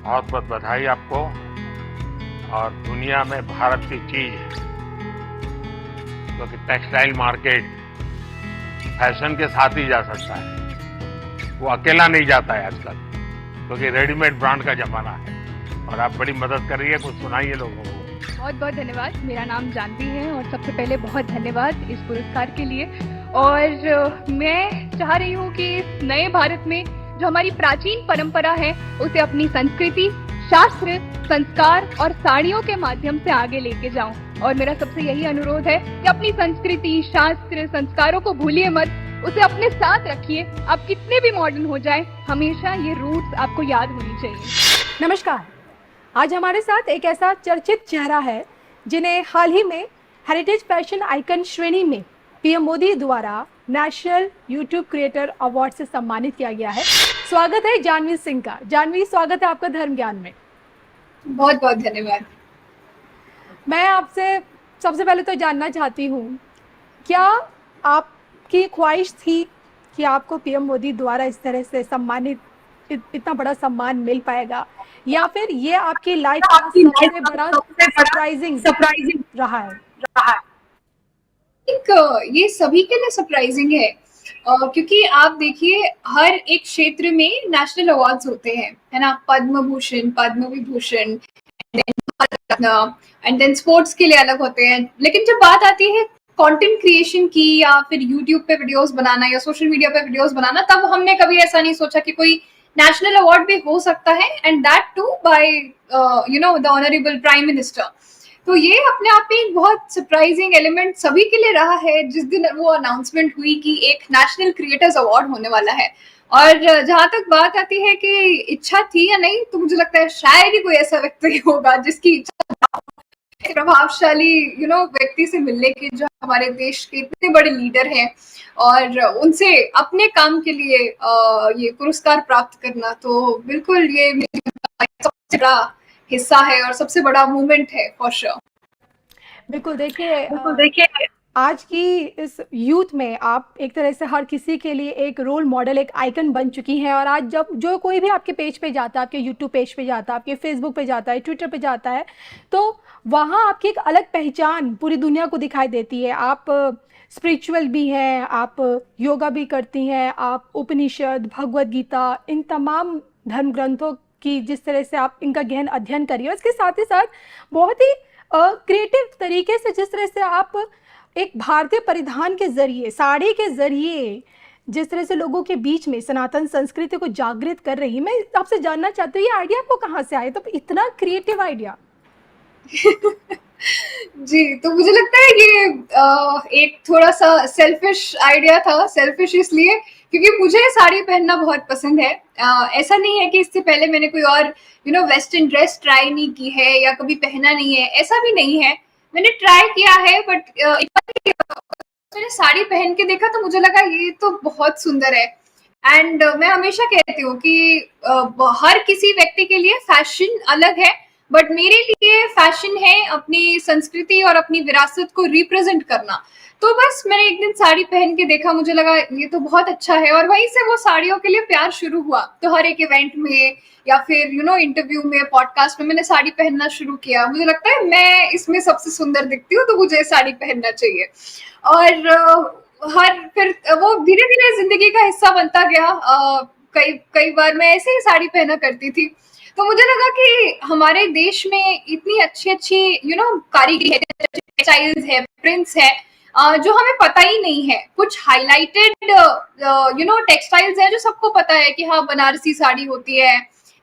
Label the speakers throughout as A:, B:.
A: बहुत बहुत बधाई आपको। और दुनिया में भारत की चीज है, क्योंकि टेक्सटाइल मार्केट फैशन के साथ ही जा सकता है, वो अकेला नहीं जाता है आजकल, क्योंकि रेडीमेड ब्रांड का जमाना है। और आप बड़ी मदद कर रही है, कुछ सुनाइए लोगों को।
B: बहुत बहुत धन्यवाद। मेरा नाम जानवी है और सबसे पहले बहुत धन्यवाद इस पुरस्कार के लिए। और मैं चाह रही हूँ कि इस नए भारत में जो हमारी प्राचीन परंपरा है उसे अपनी संस्कृति, शास्त्र, संस्कार और साड़ियों के माध्यम से आगे लेके जाऊं। और मेरा सबसे यही अनुरोध है कि अपनी संस्कृति, शास्त्र, संस्कारों को भूलिए मत, उसे अपने साथ रखिए। आप कितने भी मॉडर्न हो जाए, हमेशा ये रूट्स आपको याद होनी चाहिए।
C: नमस्कार। आज हमारे साथ एक ऐसा चर्चित चेहरा है जिन्हें हाल ही में हेरिटेज फैशन आइकन श्रेणी में पीएम मोदी द्वारा नेशनल यूट्यूब क्रिएटर अवार्ड से सम्मानित किया गया है। स्वागत है जानवी सिंह का। जानवी, स्वागत है आपका धर्म ज्ञान में।
D: बहुत बहुत धन्यवाद।
C: मैं आपसे सबसे पहले तो जानना चाहती हूँ, क्या आपकी ख्वाहिश थी कि आपको पीएम मोदी द्वारा इस तरह से सम्मानित, इतना बड़ा सम्मान मिल पाएगा, या फिर ये आपकी लाइफ का सबसे बड़ा सरप्राइजिंग रहा है?
D: ये सभी के लिए सरप्राइजिंग है, क्योंकि आप देखिए हर एक क्षेत्र में नेशनल अवार्ड्स होते हैं, है ना। Padma Bhushan, Padma Vibhushan, and then sports के लिए अलग होते हैं। लेकिन जब बात आती है कंटेंट क्रिएशन की, या फिर यूट्यूब पे वीडियोस बनाना या सोशल मीडिया पे वीडियोस बनाना, तब हमने कभी ऐसा नहीं सोचा कि कोई नेशनल अवार्ड भी हो सकता है, and that too by the honourable prime minister. तो ये अपने आप में एक बहुत सरप्राइजिंग एलिमेंट सभी के लिए रहा है जिस दिन वो अनाउंसमेंट हुई कि एक नेशनल क्रिएटर्स अवार्ड होने वाला है। और जहां तक बात आती है कि इच्छा थी या नहीं, तो मुझे लगता है शायद ही कोई ऐसा व्यक्ति होगा जिसकी इच्छा प्रभावशाली व्यक्ति से मिलने की, जो हमारे देश के इतने बड़े लीडर हैं, और उनसे अपने काम के लिए ये पुरस्कार प्राप्त करना। तो बिल्कुल ये सबसे बड़ा हिस्सा है और सबसे बड़ा मूवमेंट है फॉर श्योर।
C: बिल्कुल देखिए, आज की इस यूथ में आप एक तरह से हर किसी के लिए एक रोल मॉडल, एक आइकन बन चुकी हैं। और आज जब जो कोई भी आपके पेज पे जाता है, आपके यूट्यूब पेज पे जाता है, आपके फेसबुक पे जाता है, ट्विटर पे जाता है, तो वहाँ आपकी एक अलग पहचान पूरी दुनिया को दिखाई देती है। आप स्पिरिचुअल भी हैं, आप योगा भी करती हैं, आप उपनिषद, भगवद गीता, इन तमाम धर्म ग्रंथों की जिस तरह से आप इनका गहन अध्ययन करिए, उसके साथ ही साथ बहुत ही क्रिएटिव तरीके से जिस तरह से आप एक भारतीय परिधान के जरिए, साड़ी के जरिए जिस तरह से लोगों के बीच में सनातन संस्कृति को जागृत कर रही। मैं आपसे जानना चाहती हूँ, ये आइडिया आपको कहाँ से आया, तो इतना क्रिएटिव आइडिया?
D: जी, तो मुझे लगता है ये एक थोड़ा सा सेल्फिश आइडिया था। सेल्फिश इसलिए क्योंकि मुझे साड़ी पहनना बहुत पसंद है। ऐसा नहीं है कि इससे पहले मैंने कोई और वेस्टर्न ड्रेस ट्राई नहीं की है या कभी पहना नहीं है, ऐसा भी नहीं है। मैंने ट्राई किया है, बट मैंने साड़ी पहन के देखा तो मुझे लगा ये तो बहुत सुंदर है। एंड मैं हमेशा कहती हूँ कि हर किसी व्यक्ति के लिए फैशन अलग है, बट मेरे लिए फैशन है अपनी संस्कृति और अपनी विरासत को रिप्रेजेंट करना। तो बस मैंने एक दिन साड़ी पहन के देखा, मुझे लगा ये तो बहुत अच्छा है, और वहीं से वो साड़ियों के लिए प्यार शुरू हुआ। तो हर एक इवेंट में या फिर इंटरव्यू में, पॉडकास्ट में मैंने साड़ी पहनना शुरू किया। मुझे लगता है मैं इसमें सबसे सुंदर दिखती हूँ, तो मुझे साड़ी पहनना चाहिए। और फिर वो धीरे धीरे जिंदगी का हिस्सा बनता गया। कई बार मैं ऐसे ही साड़ी पहना करती थी। तो मुझे लगा कि हमारे देश में इतनी अच्छी अच्छी कारीगरी है, टेक्सटाइल्स है, प्रिंट्स है, जो हमें पता ही नहीं है। कुछ हाईलाइटेड टेक्सटाइल्स है जो सबको पता है कि हाँ बनारसी साड़ी होती है,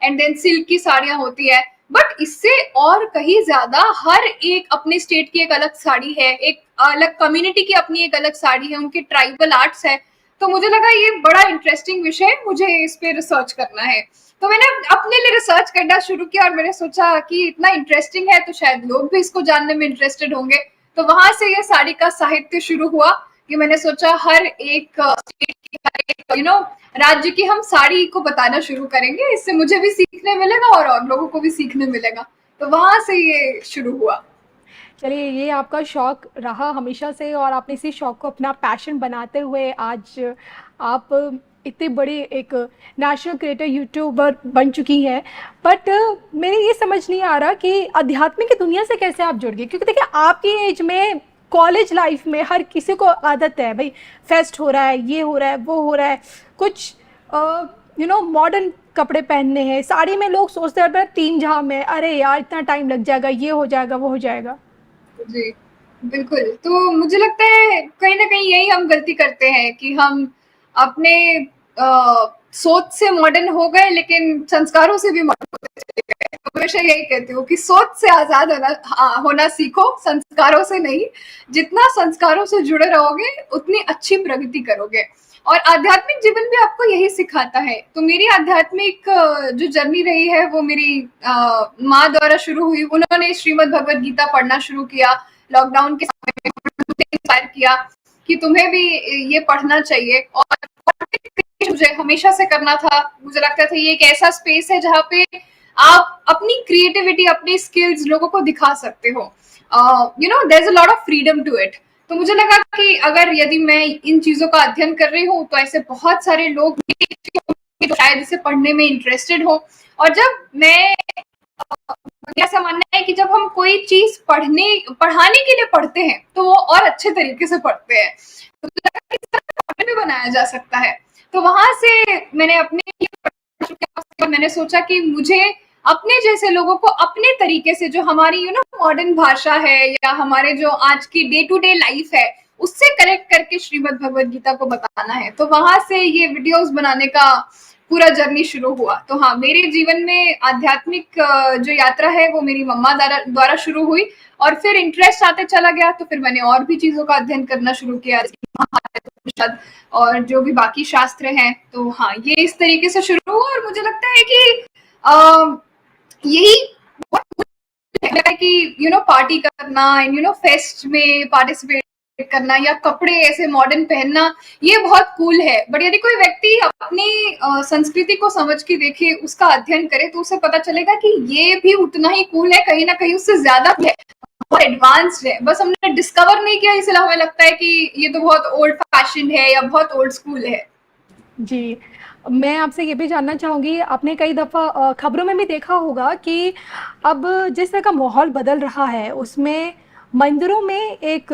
D: एंड देन सिल्क की साड़ियां होती है। बट इससे और कहीं ज्यादा हर एक अपने स्टेट की एक अलग साड़ी है, एक अलग कम्युनिटी की अपनी एक अलग साड़ी है, उनके ट्राइबल आर्ट्स है। तो मुझे लगा ये बड़ा इंटरेस्टिंग विषय, मुझे इस पे रिसर्च करना है। तो मैंने अपने लिए रिसर्च करना शुरू किया, और मैंने सोचा कि इतना इंटरेस्टिंग है तो शायद लोग भी इसको जानने में इंटरेस्टेड होंगे। तो वहां से ये साड़ी का साहित्य शुरू हुआ कि मैंने सोचा हर एक स्टेट की, हर एक राज्य की हम साड़ी को बताना शुरू करेंगे। इससे मुझे भी सीखने मिलेगा और लोगों को भी सीखने मिलेगा। तो वहां से ये शुरू हुआ।
C: चलिए, ये आपका शौक रहा हमेशा से और आपने इसी शौक को अपना पैशन बनाते हुए आज आप इतनी बड़ी एक नेशनल क्रिएटर यूट्यूबर बन चुकी हैं, बट मेरे ये समझ नहीं आ रहा कि अध्यात्म की दुनिया से कैसे आप जुड़ गए, क्योंकि देखिए आपकी एज में कॉलेज लाइफ में हर किसी को आदत है भाई, फेस्ट हो रहा है, ये हो रहा है, वो हो रहा है, कुछ मॉडर्न कपड़े पहनने हैं, साड़ी में लोग सोचते हैं 3 जाम है, अरे यार इतना टाइम लग जाएगा, ये हो जाएगा, वो हो जाएगा।
D: जी, बिल्कुल। तो मुझे लगता है कहीं न कहीं यही हम गलती करते हैं कि हम अपने सोच से मॉडर्न हो गए, लेकिन संस्कारों से भी मॉडर्न होते चले गए। तो हमेशा यही कहती हूँ कि सोच से आज़ाद होना सीखो, संस्कारों से नहीं। जितना संस्कारों से जुड़े रहोगे, उतनी अच्छी प्रगति करोगे। और आध्यात्मिक जीवन भी आपको यही सिखाता है। तो मेरी आध्यात्मिक जो जर्नी रही है, वो मेरी माँ द्वारा शुरू हुई। उन्होंने श्रीमद् भगवद गीता पढ़ना शुरू किया लॉकडाउन के समय में, इंस्पायर किया कि तुम्हें भी ये पढ़ना चाहिए। और मुझे हमेशा से करना था। मुझे लगता था ये एक ऐसा स्पेस है जहाँ पे आप अपनी क्रिएटिविटी, अपने स्किल्स लोगों को दिखा सकते हो। There is a lot of freedom to it. तो मुझे लगा कि अगर यदि मैं इन चीजों का अध्ययन कर रही हूँ, तो ऐसे बहुत सारे लोग तो शायद इसे पढ़ने में इंटरेस्टेड हो। और जब मैं ऐसा मानना है कि जब हम कोई चीज पढ़ाने के लिए पढ़ते हैं, तो वो और अच्छे तरीके से पढ़ते हैं, तो मुझे लगा कि इसका कंटेंट भी बनाया जा सकता है। तो वहां से मैंने मैंने सोचा कि मुझे अपने जैसे लोगों को अपने तरीके से, जो हमारी मॉडर्न भाषा है या हमारे जो आज की डे टू डे लाइफ है, उससे कनेक्ट करके श्रीमद् भगवद गीता को बताना है। तो वहां से ये वीडियोस बनाने का पूरा जर्नी शुरू हुआ। तो हाँ, मेरे जीवन में आध्यात्मिक जो यात्रा है वो मेरी मम्मा द्वारा शुरू हुई, और फिर इंटरेस्ट आते चला गया। तो फिर मैंने और भी चीजों का अध्ययन करना शुरू किया, महाभारत और जो भी बाकी शास्त्र हैं। तो हाँ, ये इस तरीके से शुरू हुआ। और मुझे लगता है कि यही कि पार्टी करना एंड फेस्ट में पार्टिसिपेट करना या कपड़े ऐसे मॉडर्न पहनना, ये बहुत कूल है। बट यदि कोई व्यक्ति अपनी संस्कृति को समझ के देखे, उसका अध्ययन करे, तो उसे पता चलेगा कि ये भी उतना ही कूल है, कहीं ना कहीं उससे ज्यादा है, बहुत एडवांस्ड है। बस हमने डिस्कवर नहीं किया, इसलिए हमें लगता है कि ये तो बहुत ओल्ड फैशन है या बहुत ओल्ड स्कूल है।
C: जी, मैं आपसे ये भी जानना चाहूँगी, आपने कई दफ़ा खबरों में भी देखा होगा कि अब जिस तरह का माहौल बदल रहा है, उसमें मंदिरों में एक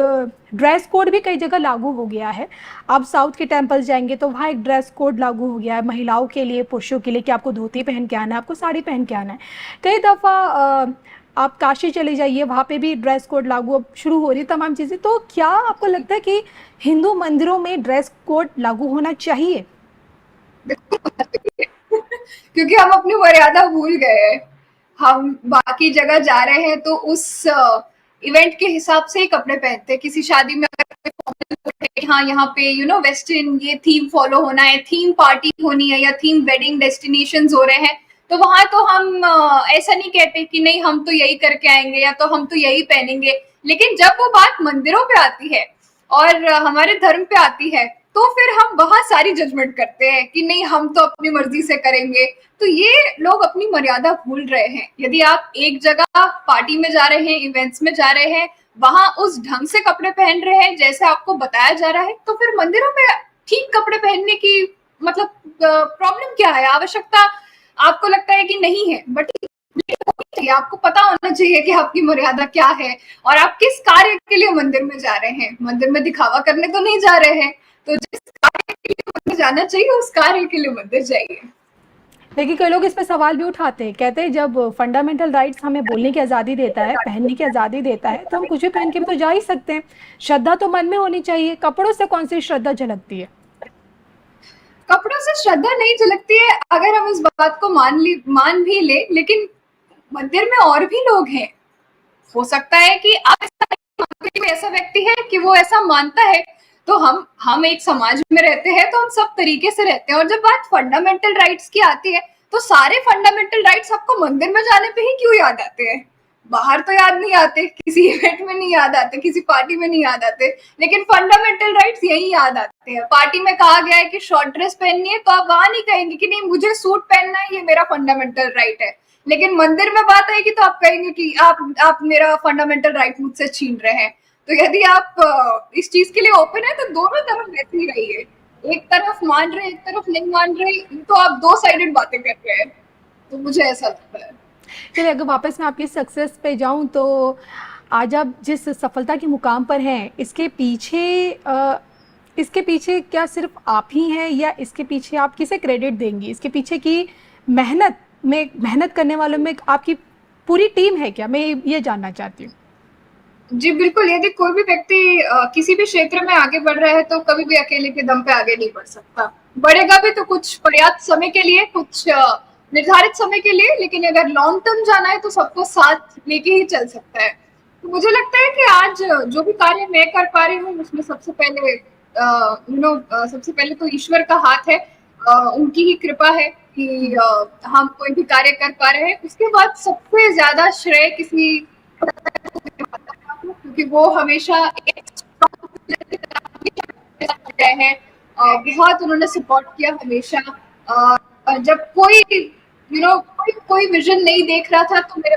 C: ड्रेस कोड भी कई जगह लागू हो गया है। आप साउथ के टेम्पल जाएंगे तो वहाँ एक ड्रेस कोड लागू हो गया है महिलाओं के लिए, पुरुषों के लिए, कि आपको धोती पहन के आना है, आपको साड़ी पहन के आना है। कई दफ़ा आप काशी चले जाइए, वहाँ पे भी ड्रेस कोड लागू अब शुरू हो रही है, तमाम चीज़ें। तो क्या आपको लगता है कि हिंदू मंदिरों में ड्रेस कोड लागू होना चाहिए?
D: क्योंकि हम अपनी मर्यादा भूल गए हैं। हम बाकी जगह जा रहे हैं तो उस इवेंट के हिसाब से ही कपड़े पहनते हैं। किसी शादी में अगर हाँ, यहाँ पे वेस्टर्न ये थीम फॉलो होना है, थीम पार्टी होनी है या थीम वेडिंग डेस्टिनेशंस हो रहे हैं, तो वहां तो हम ऐसा नहीं कहते कि नहीं हम तो यही करके आएंगे या तो हम तो यही पहनेंगे। लेकिन जब वो बात मंदिरों पे आती है और हमारे धर्म पे आती है, तो फिर हम वहां सारी जजमेंट करते हैं कि नहीं हम तो अपनी मर्जी से करेंगे। तो ये लोग अपनी मर्यादा भूल रहे हैं। यदि आप एक जगह पार्टी में जा रहे हैं, इवेंट्स में जा रहे हैं, वहां उस ढंग से कपड़े पहन रहे हैं जैसे आपको बताया जा रहा है, तो फिर मंदिरों में ठीक कपड़े पहनने की मतलब प्रॉब्लम क्या है? आवश्यकता आपको लगता है कि नहीं है, बट आपको पता होना चाहिए कि आपकी मर्यादा क्या है और आप किस कार्य के लिए मंदिर में जा रहे हैं। मंदिर में दिखावा करने तो नहीं जा रहे हैं। तो जिस कार्य के लिए मंदिर जाना चाहिए, उस कार्य के लिए मंदिर जाइए।
C: देखिए, कई लोग इस पे सवाल भी उठाते हैं, कहते हैं जब फंडामेंटल राइट्स हमें बोलने की आज़ादी देता है, पहनने की आज़ादी देता है, तो हम कुछ भी पहन के भी तो जा ही सकते हैं। श्रद्धा तो मन में होनी चाहिए। कपड़ों से कौन सी श्रद्धा झलकती है?
D: कपड़ों से श्रद्धा नहीं झलकती है, अगर हम इस बात को मान भी ले, लेकिन मंदिर में और भी लोग हैं। हो सकता है कि आप ऐसा व्यक्ति है कि वो ऐसा मानता है। तो हम एक समाज में रहते हैं, तो हम सब तरीके से रहते हैं। और जब बात फंडामेंटल राइट्स की आती है, तो सारे फंडामेंटल राइट्स आपको मंदिर में जाने पे ही क्यों याद आते हैं? बाहर तो याद नहीं आते, किसी इवेंट में नहीं याद आते, किसी पार्टी में नहीं याद आते, लेकिन फंडामेंटल राइट्स यही याद आते हैं। पार्टी में कहा गया है कि शॉर्ट ड्रेस पहननी है, तो आप वहां नहीं कहेंगे कि नहीं मुझे सूट पहनना है, ये मेरा फंडामेंटल राइट है। लेकिन मंदिर में बात आएगी तो आप कहेंगे कि आप मेरा फंडामेंटल राइट मुझसे छीन रहे हैं। तो यदि आप इस चीज के लिए ओपन है, तो दोनों तरफ वैसे ही रहिए। एक तरफ मान रहे, एक तरफ नहीं मान रहे, तो आप दो साइडेड बातें कर रहे हैं। तो मुझे ऐसा लगता है।
C: चलिए, अगर वापस मैं आपकी सक्सेस पे जाऊं तो आज आप जिस सफलता के मुकाम पर हैं, इसके पीछे क्या सिर्फ आप ही हैं, या इसके पीछे आप किसे क्रेडिट देंगी? इसके पीछे की मेहनत करने वालों में आपकी पूरी टीम है क्या? मैं ये जानना चाहती हूँ।
D: जी बिल्कुल, यदि कोई भी व्यक्ति किसी भी क्षेत्र में आगे बढ़ रहा है तो कभी भी अकेले के दम पे आगे नहीं बढ़ सकता। बढ़ेगा भी तो कुछ पर्याप्त समय के लिए, कुछ निर्धारित समय के लिए, लेकिन अगर लॉन्ग टर्म जाना है तो सबको साथ लेके ही चल सकता है। तो मुझे लगता है कि आज जो भी कार्य मैं कर पा रही हूँ उसमें सबसे पहले सबसे पहले तो ईश्वर का हाथ है, उनकी ही कृपा है कि हम कोई भी कार्य कर पा रहे हैं। उसके बाद सबसे ज्यादा श्रेय किसी, क्योंकि वो हमेशा है, बहुत उन्होंने सपोर्ट किया हमेशा। जब कोई कोई विजन नहीं देख रहा था तो मेरे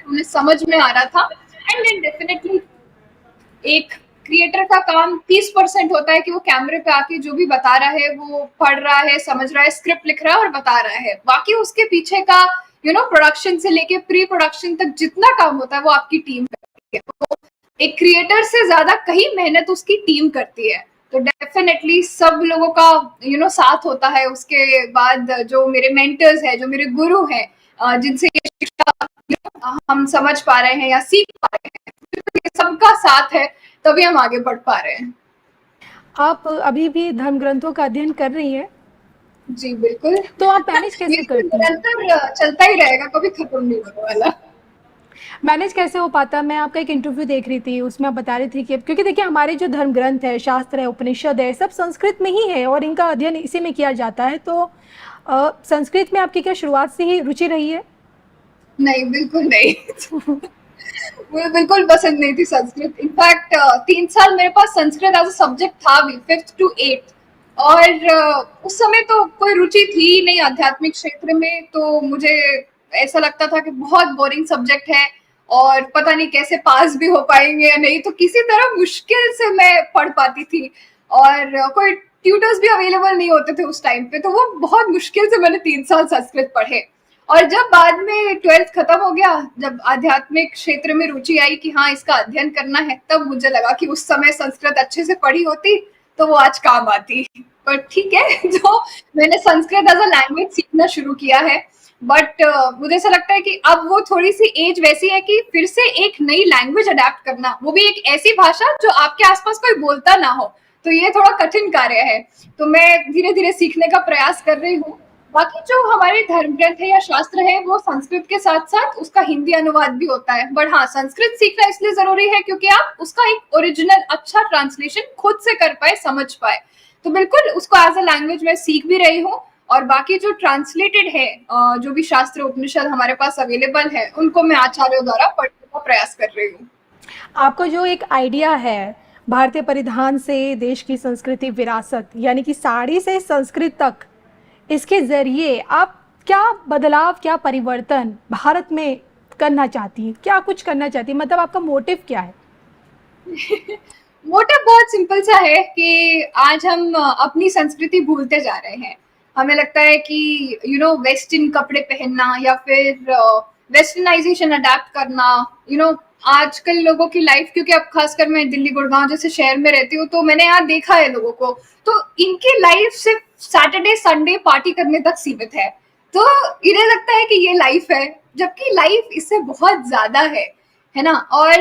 D: उन्हें समझ में आ रहा था। एंड देन डेफिनेटली एक क्रिएटर का काम 30% होता है कि वो कैमरे पे आके जो भी बता रहा है, वो पढ़ रहा है, समझ रहा है, स्क्रिप्ट लिख रहा है और बता रहा है। बाकी उसके पीछे का प्रोडक्शन से लेके प्री प्रोडक्शन तक जितना काम होता है वो आपकी टीम करती है। तो एक क्रिएटर से ज्यादा कहीं मेहनत उसकी टीम करती है। तो डेफिनेटली सब लोगों का साथ होता है। उसके बाद जो मेरे मेंटर्स हैं, जो मेरे गुरु हैं, जिनसे ये शिक्षा हम समझ पा रहे हैं या सीख पा रहे हैं, सबका साथ है तभी हम आगे बढ़ पा रहे हैं।
C: आप अभी भी धर्म ग्रंथों का अध्ययन कर रही हैं?
D: जी बिल्कुल।
C: तो आप मैनेज कैसे करती हैं?
D: निरंतर चलता ही रहेगा, कभी खत्म नहीं होने वाला।
C: मैनेज कैसे हो पाता? मैं आपका एक इंटरव्यू देख रही थी, उसमें आप बता रही थी कि क्योंकि देखिए हमारे जो धर्म ग्रंथ है, शास्त्र है, उपनिषद है, सब संस्कृत में ही है और इनका अध्ययन इसी में किया जाता है। तो संस्कृत में आपकी क्या शुरुआत से ही रुचि रही है?
D: नहीं, बिल्कुल नहीं। मुझे बिल्कुल पसंद नहीं थी संस्कृत। इनफैक्ट 3 साल मेरे पास संस्कृत एज अ सब्जेक्ट था भी, 5th to 8th। और उस समय तो कोई रुचि थी ही नहीं आध्यात्मिक क्षेत्र में। तो मुझे ऐसा लगता था कि बहुत बोरिंग सब्जेक्ट है और पता नहीं कैसे पास भी हो पाएंगे या नहीं। तो किसी तरह मुश्किल से मैं पढ़ पाती थी और कोई ट्यूटर्स भी अवेलेबल नहीं होते थे उस टाइम पे। तो वो बहुत मुश्किल से मैंने 3 साल संस्कृत पढ़े। और जब बाद में 12th खत्म हो गया, जब आध्यात्मिक क्षेत्र में रुचि आई कि हाँ इसका अध्ययन करना है, तब मुझे लगा कि उस समय संस्कृत अच्छे से पढ़ी होती तो वो आज काम आती। पर ठीक है, जो मैंने संस्कृत एज अ लैंग्वेज सीखना शुरू किया है। बट मुझे ऐसा लगता है कि अब वो थोड़ी सी एज वैसी है कि फिर से एक नई लैंग्वेज अडेप्ट करना, वो भी एक ऐसी भाषा जो आपके आसपास कोई बोलता ना हो, तो ये थोड़ा कठिन कार्य है। तो मैं धीरे धीरे सीखने का प्रयास कर रही हूँ। बाकी जो हमारे धर्म ग्रंथ है या शास्त्र है, वो संस्कृत के साथ साथ उसका हिंदी अनुवाद भी होता है। बट हाँ, संस्कृत सीखना इसलिए जरूरी है क्योंकि आप उसका एक ओरिजिनल अच्छा ट्रांसलेशन खुद से कर पाए, समझ पाए। तो बिल्कुल उसको एज अ लैंग्वेज मैं सीख भी रही हूँ। और बाकी जो ट्रांसलेटेड है, जो भी शास्त्र उपनिषद हमारे पास अवेलेबल है, उनको मैं आचार्यों द्वारा पढ़ने का प्रयास कर रही हूँ।
C: आपको जो एक आइडिया है भारतीय परिधान से देश की संस्कृति विरासत, यानी कि साड़ी से संस्कृत तक, इसके जरिए आप क्या बदलाव, क्या परिवर्तन भारत में करना चाहती हैं? क्या कुछ करना चाहती हैं? मतलब आपका मोटिव क्या है?
D: मोटिव बहुत सिंपल सा है कि आज हम अपनी संस्कृति भूलते जा रहे हैं। हमें लगता है कि वेस्टर्न कपड़े पहनना या फिर वेस्टर्नाइजेशन अडेप्ट करना, आजकल लोगों की लाइफ, क्योंकि अब खासकर मैं दिल्ली गुड़गांव जैसे शहर में रहती हूँ, तो मैंने यहाँ देखा है लोगों को, तो इनकी लाइफ सिर्फ सैटरडे संडे पार्टी करने तक सीमित है। तो इन्हें लगता है कि ये लाइफ है, जबकि लाइफ इससे बहुत ज्यादा है ना। और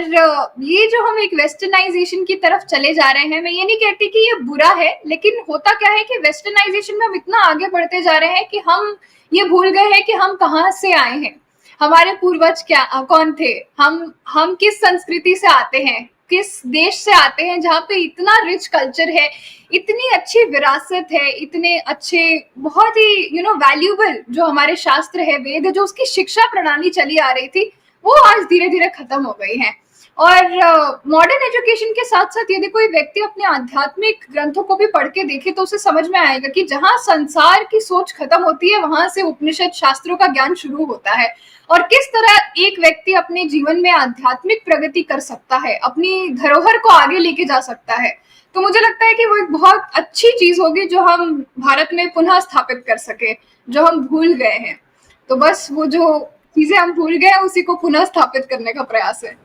D: ये जो हम एक वेस्टर्नाइजेशन की तरफ चले जा रहे हैं, मैं ये नहीं कहती कि ये बुरा है, लेकिन होता क्या है कि वेस्टर्नाइजेशन में हम इतना आगे बढ़ते जा रहे हैं कि हम ये भूल गए हैं कि हम कहाँ से आए हैं, हमारे पूर्वज कौन थे, हम किस संस्कृति से आते हैं, किस देश से आते हैं जहाँ पे इतना रिच कल्चर है, इतनी अच्छी विरासत है, इतने अच्छे बहुत ही वैल्यूबल जो हमारे शास्त्र है, वेद है, जो उसकी शिक्षा प्रणाली चली आ रही थी, वो आज धीरे धीरे खत्म हो गई है। और मॉडर्न एजुकेशन के साथ साथ यदि कोई व्यक्ति अपने आध्यात्मिक ग्रंथों को भी पढ़ के देखे तो उसे समझ में आएगा कि जहाँ संसार की सोच खत्म होती है, वहां से उपनिषद शास्त्रों का ज्ञान शुरू होता है। और किस तरह एक व्यक्ति अपने जीवन में आध्यात्मिक प्रगति कर सकता है, अपनी धरोहर को आगे लेके जा सकता है। तो मुझे लगता है कि वो एक बहुत अच्छी चीज होगी जो हम भारत में पुनः स्थापित कर सके, जो हम भूल गए हैं। तो बस वो जो चीजें हम भूल गए हैं उसी को पुनः स्थापित करने का प्रयास है।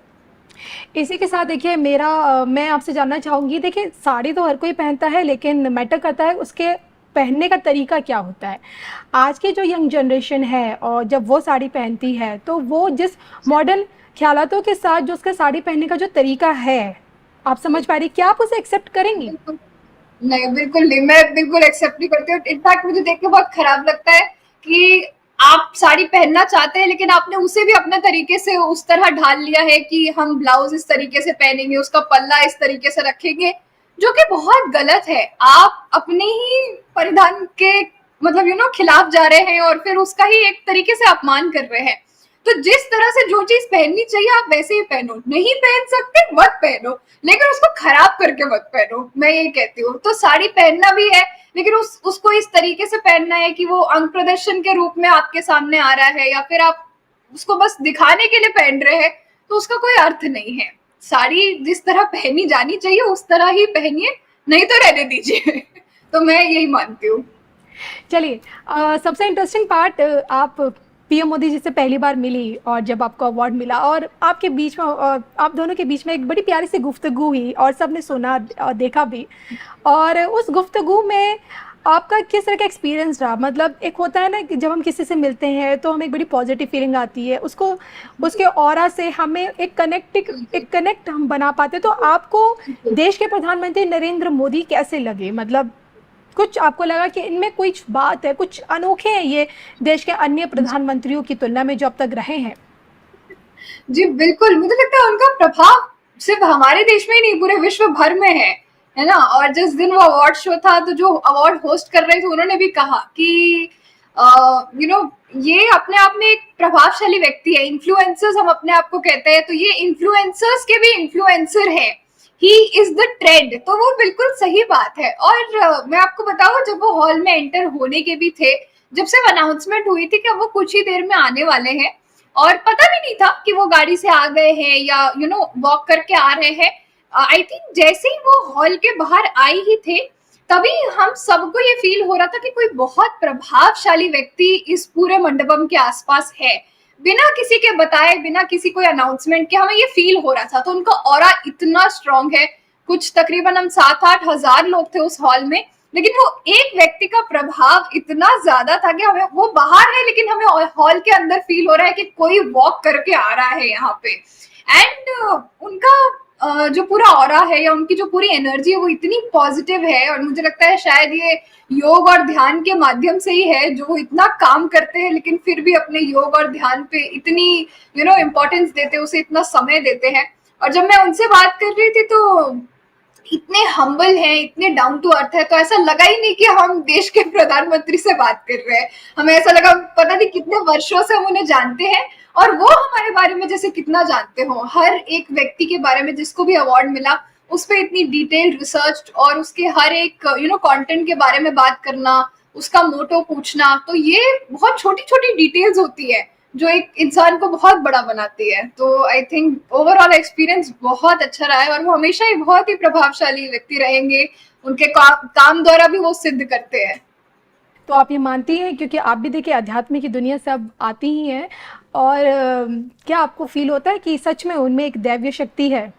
C: इसी के साथ देखिए मैं आपसे जानना चाहूँगी, देखिए साड़ी तो हर कोई पहनता है, लेकिन मैटर करता है उसके पहनने का तरीका क्या होता है। आज की जो यंग जनरेशन है और जब वो साड़ी पहनती है तो वो जिस मॉडर्न ख्यालातों के साथ जो उसका साड़ी पहनने का जो तरीका है, आप समझ पा रही, क्या आप उसे एक्सेप्ट करेंगी?
D: बिल्कुल नहीं, बिल्कुल नहीं, मैं बिल्कुल एक्सेप्ट नहीं करती हूँ। इनफैक्ट मुझे देख के बहुत खराब लगता है कि आप साड़ी पहनना चाहते हैं लेकिन आपने उसे भी अपने तरीके से उस तरह ढाल लिया है कि हम ब्लाउज इस तरीके से पहनेंगे, उसका पल्ला इस तरीके से रखेंगे, जो कि बहुत गलत है। आप अपने ही परिधान के मतलब खिलाफ जा रहे हैं और फिर उसका ही एक तरीके से अपमान कर रहे हैं। तो जिस तरह से जो चीज पहननी चाहिए आप वैसे ही पहनो, नहीं पहन सकते मत पहनो, लेकिन उसको खराब करके मत पहनो, मैं ये कहती हूँ। तो साड़ी पहनना भी है लेकिन उसको इस तरीके से पहनना है कि वो अंग प्रदर्शन के रूप में आपके सामने आ रहा है या फिर आप उसको बस दिखाने के लिए पहन रहे हैं, तो उसका कोई अर्थ नहीं है। साड़ी जिस तरह पहनी जानी चाहिए उस तरह ही पहनिए, नहीं तो रहने दीजिए। तो मैं यही मानती हूँ।
C: चलिए, सबसे इंटरेस्टिंग पार्ट, आप पीएम मोदी जी से पहली बार मिली और जब आपको अवार्ड मिला और आपके बीच में आप दोनों के बीच में एक बड़ी प्यारी सी गुफ्तगू हुई और सबने सुना और देखा भी, और उस गुफ्तगू में आपका किस तरह का एक्सपीरियंस रहा? मतलब एक होता है ना कि जब हम किसी से मिलते हैं तो हमें एक बड़ी पॉजिटिव फीलिंग आती है, उसको उसके ऑरा से हमें एक कनेक्ट हम बना पाते हैं। तो आपको देश के प्रधानमंत्री नरेंद्र मोदी कैसे लगे? मतलब कुछ आपको लगा कि इनमें कुछ बात है, कुछ अनोखे हैं ये देश के अन्य प्रधानमंत्रियों की तुलना में जो अब तक रहे हैं?
D: जी बिल्कुल, मुझे लगता है उनका प्रभाव सिर्फ हमारे देश में ही नहीं पूरे विश्व भर में है ना। और जिस दिन वो अवार्ड शो था तो जो अवार्ड होस्ट कर रहे थे उन्होंने भी कहा कि ये अपने आप में एक प्रभावशाली व्यक्ति है। इन्फ्लुएंसर्स हम अपने आप को कहते हैं, तो ये इन्फ्लुएंसर्स के भी इन्फ्लुएंसर है, ही इज द ट्रेंड। तो वो बिल्कुल सही बात है। और मैं आपको बताऊं, जब वो हॉल में एंटर होने के भी थे, जब से अनाउंसमेंट हुई थी कि वो कुछ ही देर में आने वाले हैं, और पता भी नहीं था कि वो गाड़ी से आ गए हैं या वॉक करके आ रहे हैं। आई थिंक जैसे ही वो हॉल के बाहर आए ही थे तभी हम सबको ये फील हो रहा था कि कोई बहुत प्रभावशाली व्यक्ति इस पूरे मंडपम के आसपास है। बिना किसी के बताए, बिना किसी कोई अनाउंसमेंट के हमें ये फील हो रहा था। तो उनका ऑरा इतना स्ट्रांग है। कुछ तकरीबन हम 7-8 हजार लोग थे उस हॉल में, लेकिन वो एक व्यक्ति का प्रभाव इतना ज्यादा था कि हमें, वो बाहर है लेकिन हमें हॉल के अंदर फील हो रहा है कि कोई वॉक करके आ रहा है यहाँ पे। एंड उनका जो पूरा ऑरा है या उनकी जो पूरी एनर्जी है वो इतनी पॉजिटिव है। और मुझे लगता है शायद ये योग और ध्यान के माध्यम से ही है, जो इतना काम करते हैं लेकिन फिर भी अपने योग और ध्यान पे इतनी इम्पोर्टेंस देते हैं, उसे इतना समय देते हैं। और जब मैं उनसे बात कर रही थी तो इतने हम्बल हैं, इतने डाउन टू अर्थ है, तो ऐसा लगा ही नहीं कि हम देश के प्रधानमंत्री से बात कर रहे हैं। हमें ऐसा लगा पता नहीं कितने वर्षों से हम उन्हें जानते हैं और वो हमारे बारे में जैसे कितना जानते हो। हर एक व्यक्ति के बारे में जिसको भी अवार्ड मिला उस पर इतनी डिटेल रिसर्च और उसके हर एक कंटेंट के बारे में बात करना, उसका मोटो पूछना, तो ये बहुत छोटी छोटी डिटेल्स होती है जो एक इंसान को बहुत बड़ा बनाती है। तो आई थिंक ओवरऑल एक्सपीरियंस बहुत अच्छा रहा है और वो हमेशा ही बहुत ही प्रभावशाली व्यक्ति रहेंगे। उनके काम द्वारा भी वो सिद्ध करते हैं।
C: तो आप ये मानती हैं, क्योंकि आप भी देखिए अध्यात्म की दुनिया से अब आती ही हैं, और क्या आपको फील होता है कि सच में उनमें एक दैवीय शक्ति है?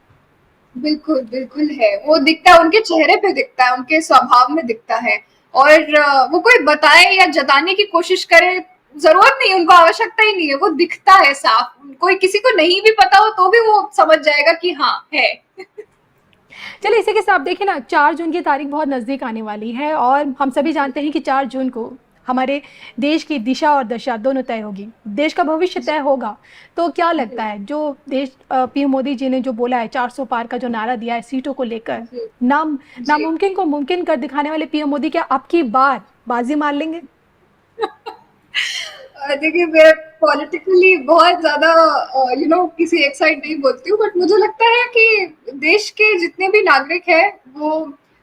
D: बिल्कुल बिल्कुल है। वो दिखता है, उनके चेहरे पे दिखता है, उनके स्वभाव में दिखता है। और वो कोई बताए या जताने की कोशिश करे, जरूरत नहीं, उनको आवश्यकता ही नहीं है, वो दिखता है साफ। कोई किसी को नहीं भी पता हो तो भी वो समझ जाएगा कि हाँ है।
C: चलिए, इसी के साथ देखिए ना, 4 जून की तारीख बहुत नज़दीक आने वाली है और हम सभी जानते हैं कि 4 जून को हमारे देश की दिशा और दशा दोनों तय होगी, देश का भविष्य तय होगा। तो क्या लगता है, जो देश पीएम मोदी जी ने जो बोला है, 400 पार का जो नारा दिया है सीटों को लेकर, नामुमकिन को मुमकिन कर दिखाने वाले पीएम मोदी क्या अब की बार बाजी मार लेंगे?
D: देखिए, मैं पॉलिटिकली बहुत ज्यादा किसी एक साइड नहीं बोलती हूँ, बट मुझे लगता है कि देश के जितने भी नागरिक हैं वो,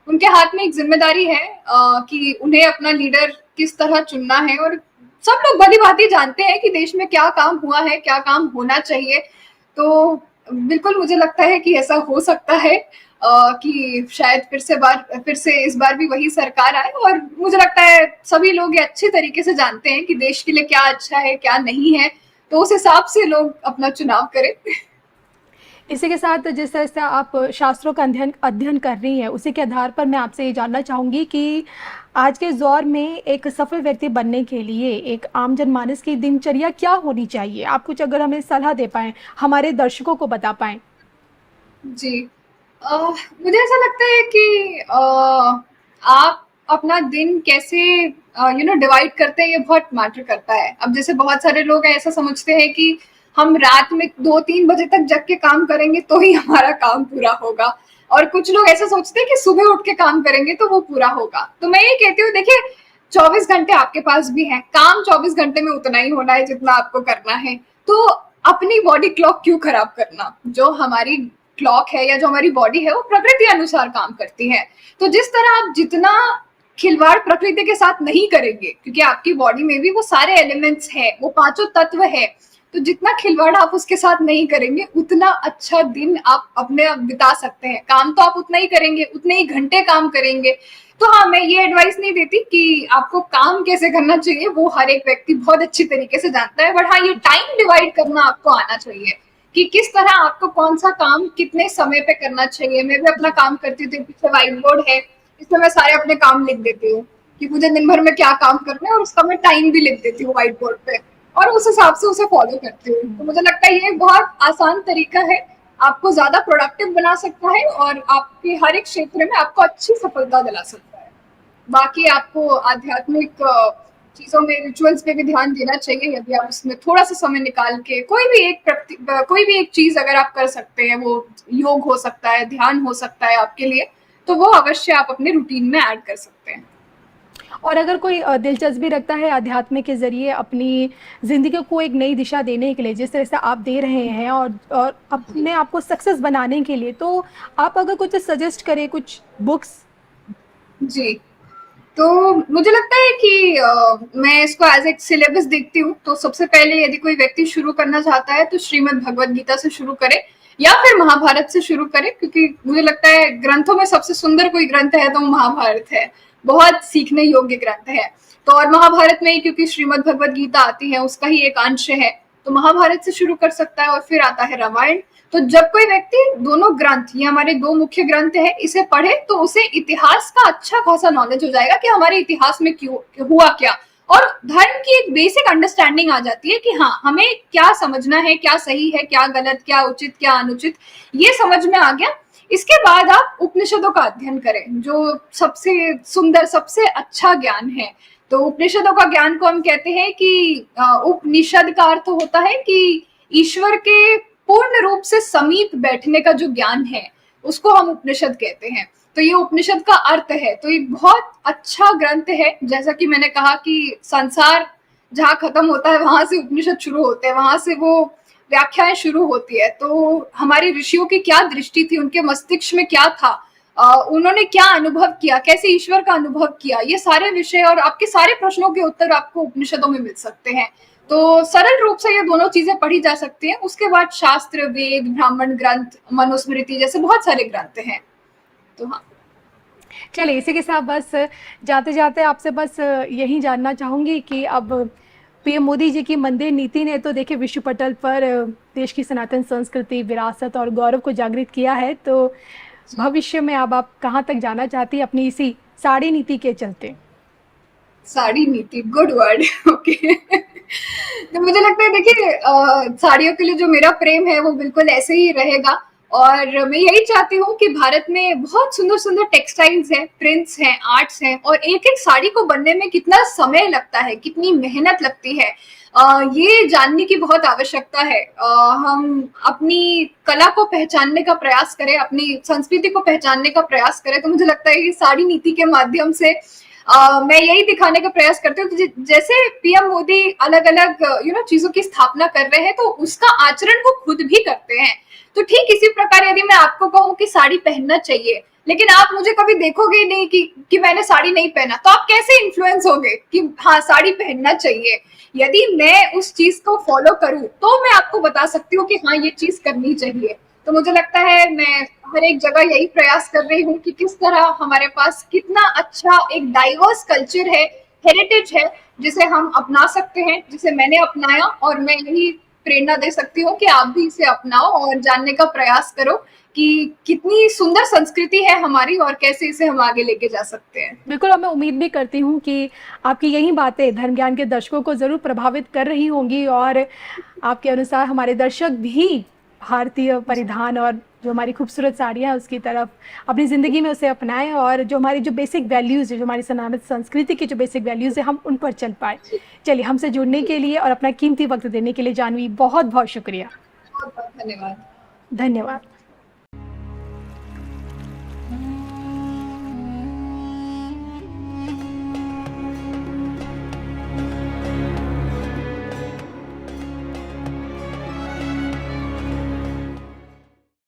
D: उनके हाथ में एक जिम्मेदारी है कि उन्हें अपना लीडर किस तरह चुनना है। और सब लोग भली भांति जानते हैं कि देश में क्या काम हुआ है, क्या काम होना चाहिए। तो बिल्कुल मुझे लगता है कि ऐसा हो सकता है। कि शायद फिर से इस बार भी वही सरकार आए। और मुझे लगता है सभी लोग ये अच्छे तरीके से जानते हैं कि देश के लिए क्या अच्छा है क्या नहीं है, तो उस हिसाब से लोग अपना चुनाव करें।
C: इसी के साथ जिस तरह से आप शास्त्रों का अध्ययन अध्ययन कर रही हैं, उसी के आधार पर मैं आपसे ये जानना चाहूँगी कि आज के दौर में एक सफल व्यक्ति बनने के लिए एक आम जनमानस की दिनचर्या क्या होनी चाहिए? आप कुछ अगर हमें सलाह दे पाएँ, हमारे दर्शकों को बता पाएँ।
D: जी। मुझे ऐसा लगता है कि आप अपना दिन कैसे डिवाइड करते हैं, ये बहुत मैटर करता है। अब जैसे बहुत सारे लोग ऐसा समझते हैं कि हम रात में 2-3 बजे तक जग के काम करेंगे तो ही हमारा काम पूरा होगा, और कुछ लोग ऐसा सोचते हैं कि सुबह उठ के काम करेंगे तो वो पूरा होगा। तो मैं ये कहती हूँ, देखिए 24 घंटे आपके पास भी है, काम 24 घंटे में उतना ही होना है जितना आपको करना है। तो अपनी बॉडी क्लॉक क्यों खराब करना? जो हमारी क्लॉक है या जो हमारी बॉडी है वो प्रकृति अनुसार काम करती है। तो जिस तरह आप जितना खिलवाड़ प्रकृति के साथ नहीं करेंगे, क्योंकि आपकी बॉडी में भी वो सारे एलिमेंट्स है, वो पांचों तत्व है, तो जितना खिलवाड़ आप उसके साथ नहीं करेंगे उतना अच्छा दिन आप अपने बिता सकते हैं। काम तो आप उतना ही करेंगे, उतने ही घंटे काम करेंगे। तो हाँ, मैं ये एडवाइस नहीं देती कि आपको काम कैसे करना चाहिए, वो हर एक व्यक्ति बहुत अच्छी तरीके से जानता है, बट हाँ, ये टाइम डिवाइड करना आपको आना चाहिए कि किस तरह आपको कौन सा काम कितने समय पे करना चाहिए। मैं भी अपना काम करती हूँ, तो पीछे व्हाइट बोर्ड है, इसमें मैं सारे अपने काम लिख देती हूँ कि मुझे दिन भर में क्या काम करना है, और उसका मैं टाइम भी लिख देती हूँ व्हाइट बोर्ड पे, और उस हिसाब से उसे फॉलो करती हूँ। तो मुझे लगता है ये बहुत आसान तरीका है, आपको ज्यादा प्रोडक्टिव बना सकता है और आपके हर एक क्षेत्र में आपको अच्छी सफलता दिला सकता है। बाकी आपको आध्यात्मिक चीजों में, रिचुअल्स पे भी ध्यान देना चाहिए। यदि आप उसमें थोड़ा सा समय निकाल के कोई भी एक चीज अगर आप कर सकते हैं, वो योग हो सकता है, ध्यान हो सकता है आपके लिए, तो वो अवश्य आप अपने रूटीन में ऐड कर सकते हैं।
C: और अगर कोई दिलचस्पी रखता है अध्यात्म के ज़रिए अपनी ज़िंदगी को एक नई दिशा देने के लिए, जिस तरह से आप दे रहे हैं, और अपने आप को सक्सेस बनाने के लिए, तो आप अगर कुछ सजेस्ट करें, कुछ बुक्स।
D: जी, तो मुझे लगता है कि मैं इसको एज एक सिलेबस देखती हूँ। तो सबसे पहले यदि कोई व्यक्ति शुरू करना चाहता है तो श्रीमद् भगवद गीता से शुरू करे या फिर महाभारत से शुरू करे, क्योंकि मुझे लगता है ग्रंथों में सबसे सुंदर कोई ग्रंथ है तो महाभारत है, बहुत सीखने योग्य ग्रंथ है। तो और महाभारत में ही क्योंकि श्रीमद् भगवद गीता आती है, उसका ही एक अंश है, तो महाभारत से शुरू कर सकता है। और फिर आता है रामायण। तो जब कोई व्यक्ति दोनों ग्रंथ, ये हमारे 2 मुख्य ग्रंथ है, इसे पढ़े तो उसे इतिहास का अच्छा खासा नॉलेज हो जाएगा कि हमारे इतिहास में क्यों हुआ क्या, और धर्म की एक बेसिक अंडरस्टैंडिंग आ जाती है कि हाँ, हमें क्या समझना है, क्या सही है, क्या गलत, क्या उचित, क्या अनुचित, ये समझ में आ गया। इसके बाद आप उपनिषदों का अध्ययन करें, जो सबसे सुंदर, सबसे अच्छा ज्ञान है। तो उपनिषदों का ज्ञान को हम कहते हैं कि उपनिषद का अर्थ होता है कि ईश्वर के पूर्ण रूप से समीप बैठने का जो ज्ञान है, उसको हम उपनिषद कहते हैं। तो ये उपनिषद का अर्थ है। तो ये बहुत अच्छा ग्रंथ है। जैसा कि मैंने कहा कि संसार जहाँ खत्म होता है वहां से उपनिषद शुरू होते हैं, वहां से वो व्याख्याएं शुरू होती है। तो हमारी ऋषियों की क्या दृष्टि थी, उनके मस्तिष्क में क्या था, उन्होंने क्या अनुभव किया, कैसे ईश्वर का अनुभव किया, ये सारे विषय और आपके सारे प्रश्नों के उत्तर आपको उपनिषदों में मिल सकते हैं। तो सरल रूप से ये दोनों चीजें पढ़ी जा सकती हैं। उसके बाद शास्त्र, वेद, ब्राह्मण ग्रंथ, मनुस्मृति जैसे बहुत सारे ग्रंथ हैं। तो हाँ,
C: चलिए, इसी के साथ बस जाते जाते आपसे बस यही जानना चाहूँगी कि अब पीएम मोदी जी की मंदिर नीति ने तो देखिए विश्व पटल पर देश की सनातन संस्कृति, विरासत और गौरव को जागृत किया है, तो भविष्य में अब आप कहाँ तक जाना चाहती है अपनी इसी साड़ी नीति के चलते?
D: साड़ी नीति, गुड वर्ड। ओके। तो मुझे लगता है, देखिए साड़ियों के लिए जो मेरा प्रेम है वो बिल्कुल ऐसे ही रहेगा। और मैं यही चाहती हूँ कि भारत में बहुत सुंदर सुंदर टेक्सटाइल्स हैं, प्रिंट्स हैं, आर्ट्स हैं, और एक एक साड़ी को बनने में कितना समय लगता है, कितनी मेहनत लगती है, ये जानने की बहुत आवश्यकता है। हम अपनी कला को पहचानने का प्रयास करें, अपनी संस्कृति को पहचानने का प्रयास करें। तो मुझे लगता है कि साड़ी नीति के माध्यम से मैं यही दिखाने का प्रयास करती हूँ कि जैसे पीएम मोदी अलग अलग चीजों की स्थापना कर रहे हैं, तो उसका आचरण वो खुद भी करते हैं। तो ठीक इसी प्रकार यदि मैं आपको कहूँ कि साड़ी पहनना चाहिए, लेकिन आप मुझे कभी देखोगे नहीं कि मैंने साड़ी नहीं पहना, तो आप कैसे इन्फ्लुएंस होगे कि हाँ साड़ी पहनना चाहिए? यदि मैं उस चीज को फॉलो करूं तो मैं आपको बता सकती हूँ कि हाँ ये चीज करनी चाहिए। तो मुझे लगता है मैं हर एक जगह यही प्रयास कर रही हूँ कि किस तरह हमारे पास कितना अच्छा एक डाइवर्स कल्चर है, हेरिटेज है, जिसे हम अपना सकते हैं, जिसे मैंने अपनाया और मैं यही प्रेरणा दे सकती हूँ कि आप भी इसे अपनाओ और जानने का प्रयास करो कि कितनी सुंदर संस्कृति है हमारी और कैसे इसे हम आगे लेके जा सकते हैं।
C: बिल्कुल, और मैं उम्मीद भी करती हूँ कि आपकी यही बातें धर्म ज्ञान के दर्शकों को ज़रूर प्रभावित कर रही होंगी और आपके अनुसार हमारे दर्शक भी भारतीय परिधान और जो हमारी खूबसूरत साड़ियाँ उसकी तरफ अपनी ज़िंदगी में उसे अपनाएं और जो हमारी जो बेसिक वैल्यूज़ है, जो हमारी सनातन संस्कृति की जो बेसिक वैल्यूज़ है, हम उन पर चल पाए। चलिए, हमसे जुड़ने के लिए और अपना कीमती वक्त देने के लिए जानवी बहुत बहुत शुक्रिया।
D: बहुत बहुत धन्यवाद।
C: धन्यवाद।